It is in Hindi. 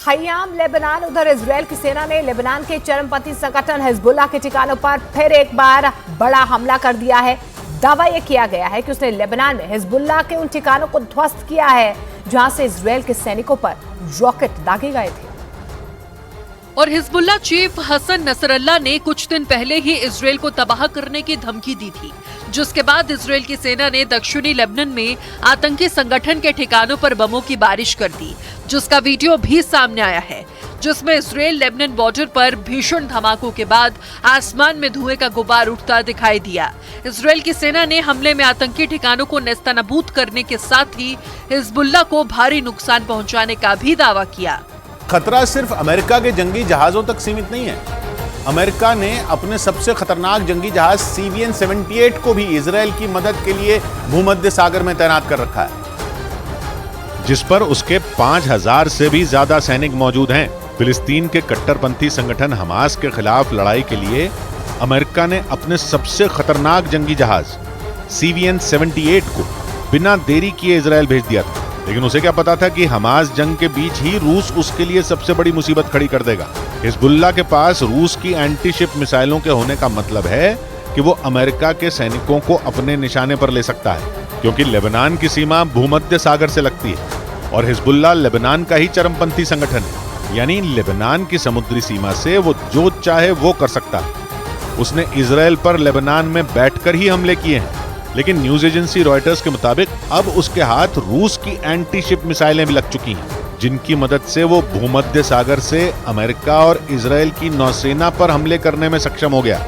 खयाम लेबनान। उधर इजरायल की सेना ने लेबनान के चरमपंथी संगठन हिजबुल्लाह के ठिकानों पर फिर एक बार बड़ा हमला कर दिया है। दावा यह किया गया है कि उसने लेबनान में हिजबुल्लाह के उन ठिकानों को ध्वस्त किया है जहां से इजरायल के सैनिकों पर रॉकेट दागे गए थे। और हिजबुल्लाह चीफ हसन नसरल्लाह ने कुछ दिन पहले ही इजरायल को तबाह करने की धमकी दी थी, जिसके बाद इजरायल की सेना ने दक्षिणी लेबनान में आतंकी संगठन के ठिकानों पर बमों की बारिश कर दी, जिसका वीडियो भी सामने आया है, जिसमें इजरायल लेबनान बॉर्डर पर भीषण धमाकों के बाद आसमान में धुएं का गुबार उठता दिखाई दिया। इजरायल की सेना ने हमले में आतंकी ठिकानों को नेस्तनाबूद करने के साथ ही हिजबुल्लाह को भारी नुकसान पहुंचाने का भी दावा किया। खतरा सिर्फ अमेरिका के जंगी जहाजों तक सीमित नहीं है। अमेरिका ने अपने सबसे खतरनाक जंगी जहाज CVN-78 को भी इजरायल की मदद के लिए भूमध्य सागर में तैनात कर रखा है, जिस पर उसके 5000 से भी ज्यादा सैनिक मौजूद हैं। फिलिस्तीन के कट्टरपंथी संगठन हमास के खिलाफ लड़ाई के लिए अमेरिका ने अपने सबसे खतरनाक जंगी जहाज CVN-78 को बिना देरी किए इजरायल भेज दिया था। लेकिन उसे क्या पता था कि हमास जंग के बीच ही रूस उसके लिए सबसे बड़ी मुसीबत खड़ी कर देगा। हिजबुल्लाह के पास रूस की एंटी शिप मिसाइलों के होने का मतलब है कि वो अमेरिका के सैनिकों को अपने निशाने पर ले सकता है, क्योंकि लेबनान की सीमा भूमध्य सागर से लगती है और हिजबुल्लाह लेबनान का ही चरमपंथी संगठन है, यानी लेबनान की समुद्री सीमा से वो जो चाहे वो कर सकता है। उसने इजरायल पर लेबनान में बैठकर ही हमले किए हैं, लेकिन न्यूज एजेंसी रॉयटर्स के मुताबिक अब उसके हाथ रूस की एंटी शिप मिसाइलें भी लग चुकी हैं, जिनकी मदद से वो भूमध्य सागर से अमेरिका और इजरायल की नौसेना पर हमले करने में सक्षम हो गया।